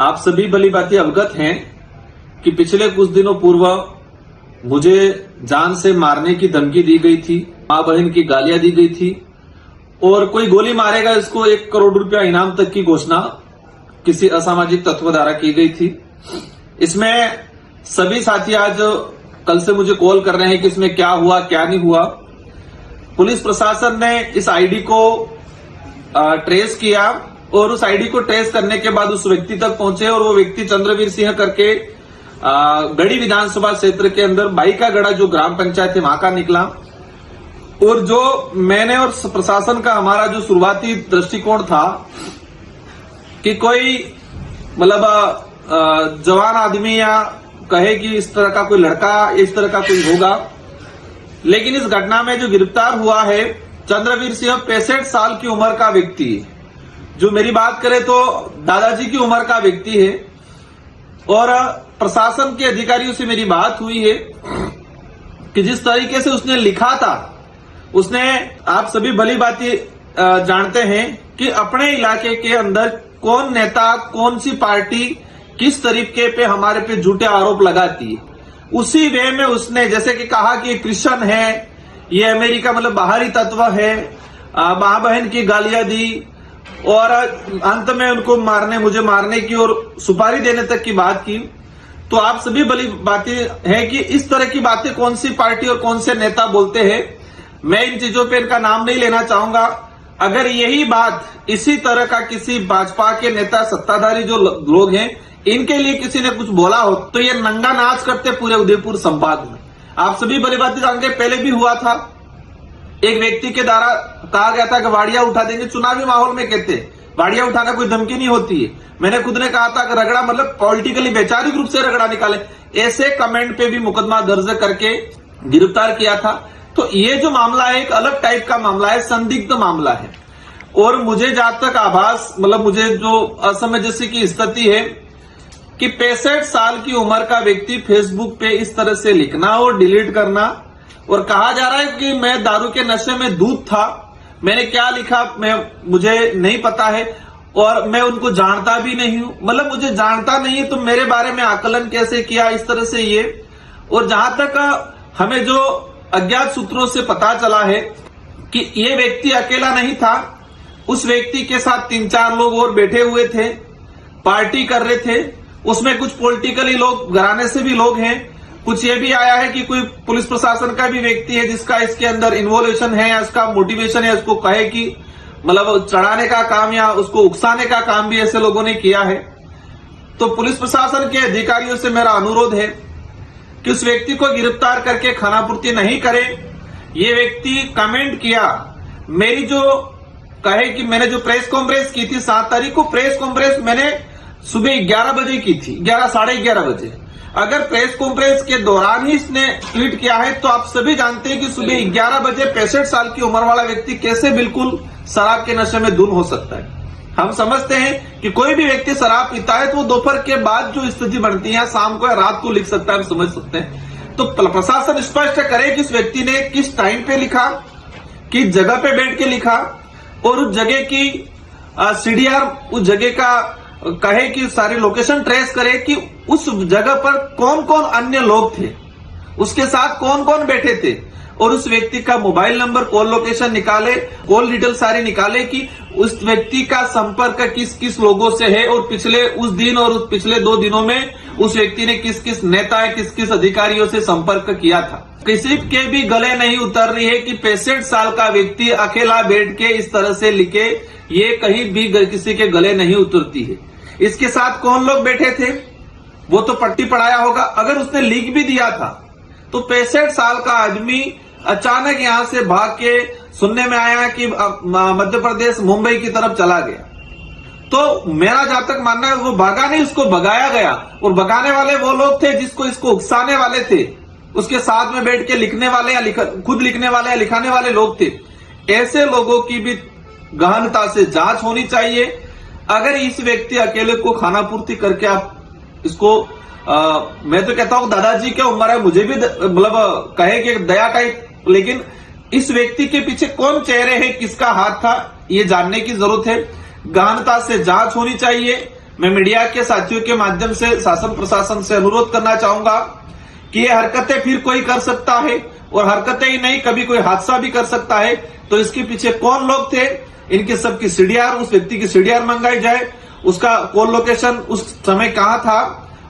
आप सभी भली भांति अवगत हैं कि पिछले कुछ दिनों पूर्व मुझे जान से मारने की धमकी दी गई थी, मां बहन की गालियां दी गई थी और कोई गोली मारेगा इसको 1 करोड़ रुपया इनाम तक की घोषणा किसी असामाजिक तत्व द्वारा की गई थी। इसमें सभी साथी आज कल से मुझे कॉल कर रहे हैं कि इसमें क्या हुआ क्या नहीं हुआ। पुलिस प्रशासन ने इस आईडी को ट्रेस किया और उस आईडी को ट्रेस करने के बाद उस व्यक्ति तक पहुंचे और वो व्यक्ति चंद्रवीर सिंह करके गढ़ी विधानसभा क्षेत्र के अंदर बाईकागढ़ा जो ग्राम पंचायत है वहां का निकला। और जो मैंने और प्रशासन का हमारा जो शुरुआती दृष्टिकोण था कि कोई मतलब जवान आदमी या कहे कि इस तरह का कोई लड़का इस तरह का कोई होगा, लेकिन इस घटना में जो गिरफ्तार हुआ है चंद्रवीर सिंह 65 साल की उम्र का व्यक्ति है, जो मेरी बात करें तो दादाजी की उम्र का व्यक्ति है। और प्रशासन के अधिकारियों से मेरी बात हुई है कि जिस तरीके से उसने लिखा था, उसने आप सभी भली भांति जानते हैं कि अपने इलाके के अंदर कौन नेता कौन सी पार्टी किस तरीके पे हमारे पे झूठे आरोप लगाती है, उसी वे में उसने जैसे कि कहा कि क्रिश्चियन है, ये अमेरिका मतलब बाहरी तत्व है, मां बहन की गालियां दी और अंत में उनको मुझे मारने की और सुपारी देने तक की बात की। तो आप सभी भली बातें है कि इस तरह की बातें कौन सी पार्टी और कौन से नेता बोलते हैं। मैं इन चीजों पे इनका नाम नहीं लेना चाहूंगा। अगर यही बात इसी तरह का किसी भाजपा के नेता सत्ताधारी जो लोग हैं इनके लिए किसी ने कुछ बोला हो तो ये नंगा नाच करते पूरे उदयपुर संभाग में। आप सभी भली बातें जानते, पहले भी हुआ था, एक व्यक्ति के द्वारा कहा गया था कि वाड़ियां उठा देंगे। चुनावी माहौल में कहते वाड़ियां उठाना कोई धमकी नहीं होती है। मैंने खुद ने कहा था कि रगड़ा मतलब पॉलिटिकली वैचारिक रूप से रगड़ा निकाले, ऐसे कमेंट पे भी मुकदमा दर्ज करके गिरफ्तार किया था। तो ये जो मामला है एक अलग टाइप का मामला है, संदिग्ध मामला है। और मुझे जहां तक आभास मतलब मुझे जो असमंजस्य की स्थिति है कि 65 साल की उम्र का व्यक्ति फेसबुक पे इस तरह से लिखना और डिलीट करना, और कहा जा रहा है कि मैं दारू के नशे में दूध था। मैंने क्या लिखा मुझे नहीं पता है और मैं उनको जानता भी नहीं हूं। मतलब मुझे जानता नहीं है तो मेरे बारे में आकलन कैसे किया इस तरह से ये। और जहां तक हमें जो अज्ञात सूत्रों से पता चला है कि ये व्यक्ति अकेला नहीं था, उस व्यक्ति के साथ 3-4 लोग और बैठे हुए थे, पार्टी कर रहे थे। उसमें कुछ पॉलिटिकली लोग घराने से भी लोग हैं, कुछ ये भी आया है कि कोई पुलिस प्रशासन का भी व्यक्ति है जिसका इसके अंदर इन्वॉल्वेशन है या इसका मोटिवेशन है, उसको कहे कि मतलब चढ़ाने का काम या उसको उकसाने का काम भी ऐसे लोगों ने किया है। तो पुलिस प्रशासन के अधिकारियों से मेरा अनुरोध है कि उस व्यक्ति को गिरफ्तार करके खानापूर्ति नहीं करें। ये व्यक्ति कमेंट किया, मेरी जो कहे कि मैंने जो प्रेस कॉन्फ्रेंस की थी 7 तारीख को, प्रेस कॉन्फ्रेंस मैंने सुबह 11 बजे की थी, 11 साढ़े 11 बजे। अगर प्रेस कॉन्फ्रेंस के दौरान ही इसने ट्वीट किया है तो आप सभी जानते हैं कि सुबह 11 बजे 65 साल की उम्र वाला व्यक्ति कैसे बिल्कुल शराब के नशे में धुन हो सकता है। हम समझते हैं कि कोई भी व्यक्ति शराब पीता है तो वो दोपहर के बाद जो स्थिति बनती है शाम को या रात को लिख सकता है, हम समझ सकते हैं। तो प्रशासन स्पष्ट करे कि इस व्यक्ति ने किस टाइम पे लिखा, किस जगह पे बैठ के लिखा और उस जगह की सीडीआर उस जगह का कहे कि सारी लोकेशन ट्रेस करे कि उस जगह पर कौन कौन अन्य लोग थे, उसके साथ कौन कौन बैठे थे, और उस व्यक्ति का मोबाइल नंबर, कॉल लोकेशन निकाले, कॉल डिटेल सारी निकाले कि उस व्यक्ति का संपर्क किस किस लोगों से है और पिछले उस दिन और उस पिछले 2 दिनों में उस व्यक्ति ने किस किस नेता किस किस अधिकारियों से संपर्क किया था। किसी के भी गले नहीं उतर रही है कि 65 साल का व्यक्ति अकेला बैठ के इस तरह से लिखे, ये कहीं भी किसी के गले नहीं उतरती है। इसके साथ कौन लोग बैठे थे वो तो पट्टी पढ़ाया होगा। अगर उसने लिख भी दिया था तो 65 साल का आदमी अचानक यहां से भाग के सुनने में आया कि मध्य प्रदेश मुंबई की तरफ चला गया। तो मेरा जहां तक मानना है वो भागा नहीं, उसको भगाया गया। और भगाने वाले वो लोग थे जिसको इसको उकसाने वाले थे, उसके साथ में बैठ के लिखने वाले या खुद लिखने वाले या लिखाने वाले लोग थे। ऐसे लोगों की भी गहनता से जांच होनी चाहिए। अगर इस व्यक्ति अकेले को खानापूर्ति करके आप इसको मैं तो कहता हूं दादाजी क्या उम्र है, मुझे भी मतलब कहे कि दया टाइप, लेकिन इस व्यक्ति के पीछे कौन चेहरे हैं, किसका हाथ था, ये जानने की जरूरत है। गहनता से जांच होनी चाहिए। मैं मीडिया के साथियों के माध्यम से शासन प्रशासन से अनुरोध करना चाहूंगा कि ये हरकतें फिर कोई कर सकता है, और हरकतें ही नहीं, कभी कोई हादसा भी कर सकता है। तो इसके पीछे कौन लोग थे, इनके सबकी सीडीआर, उस व्यक्ति की सीडीआर मंगाई जाए, उसका कॉल लोकेशन उस समय कहां था,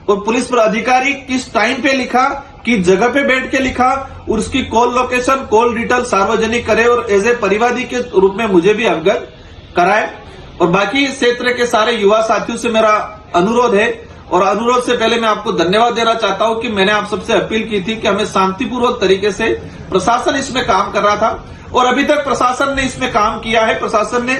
और पुलिस पर अधिकारी किस टाइम पे लिखा, किस जगह पे बैठ के लिखा, और उसकी कॉल लोकेशन, कॉल डिटेल सार्वजनिक करे, और एज ए परिवादी के रूप में मुझे भी अवगत कराए। और बाकी क्षेत्र के सारे युवा साथियों से मेरा अनुरोध है, और अनुरोध से पहले मैं आपको धन्यवाद देना चाहता हूं कि मैंने आप सबसे अपील की थी कि हमें शांतिपूर्वक तरीके से, प्रशासन इसमें काम कर रहा था और अभी तक प्रशासन ने इसमें काम किया है। प्रशासन ने,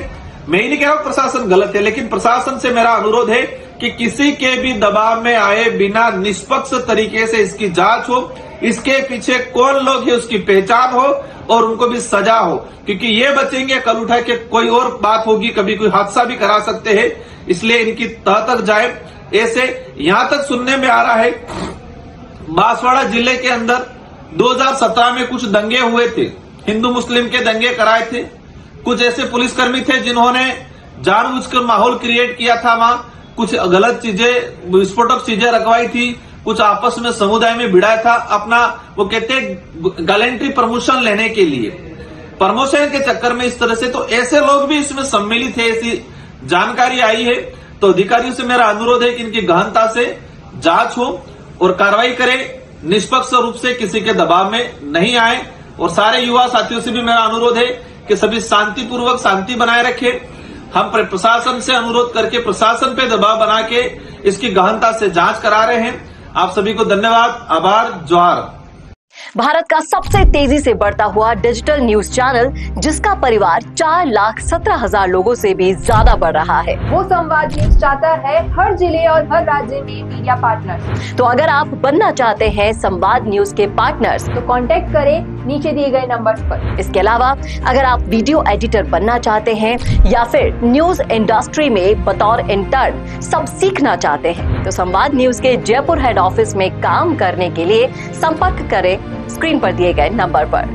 मैं ही नहीं कह रहा हूं प्रशासन गलत है, लेकिन प्रशासन से मेरा अनुरोध है कि किसी के भी दबाव में आए बिना निष्पक्ष तरीके से इसकी जांच हो, इसके पीछे कौन लोग है उसकी पहचान हो और उनको भी सजा हो, क्योंकि ये बचेंगे कल उठा के कोई और बात होगी, कभी कोई हादसा भी करा सकते हैं। इसलिए इनकी तह तक जाए। ऐसे यहां तक सुनने में आ रहा है बांसवाड़ा जिले के अंदर 2017 में कुछ दंगे हुए थे, हिंदू मुस्लिम के दंगे कराए थे। कुछ ऐसे पुलिसकर्मी थे जिन्होंने जानबूझकर माहौल क्रिएट किया था, वहां कुछ गलत चीजें, विस्फोटक चीजें रखवाई थी, कुछ आपस में समुदाय में भिड़ाया था, अपना वो कहते हैं गैलेंट्री प्रमोशन लेने के लिए, प्रमोशन के चक्कर में इस तरह से। तो ऐसे लोग भी इसमें सम्मिलित है, ऐसी जानकारी आई है। तो अधिकारियों से मेरा अनुरोध है कि इनकी गहनता से जांच हो और कार्रवाई करें, निष्पक्ष रूप से किसी के दबाव में नहीं आए। और सारे युवा साथियों से भी मेरा अनुरोध है कि सभी शांतिपूर्वक शांति बनाए रखें। हम प्रशासन से अनुरोध करके प्रशासन पे दबाव बना के इसकी गहनता से जांच करा रहे हैं। आप सभी को धन्यवाद, आभार, जोहार। भारत का सबसे तेजी से बढ़ता हुआ डिजिटल न्यूज चैनल, जिसका परिवार 4,17,000 लोगों से भी ज्यादा बढ़ रहा है, वो संवाद न्यूज चाहता है हर जिले और हर राज्य में मीडिया पार्टनर्स। तो अगर आप बनना चाहते हैं संवाद न्यूज के पार्टनर्स, तो कांटेक्ट करें नीचे दिए गए नंबर्स पर। इसके अलावा अगर आप वीडियो एडिटर बनना चाहते हैं या फिर न्यूज इंडस्ट्री में बतौर इंटर्न सब सीखना चाहते हैं, तो संवाद न्यूज के जयपुर हेड ऑफिस में काम करने के लिए संपर्क करें स्क्रीन पर दिए गए नंबर पर।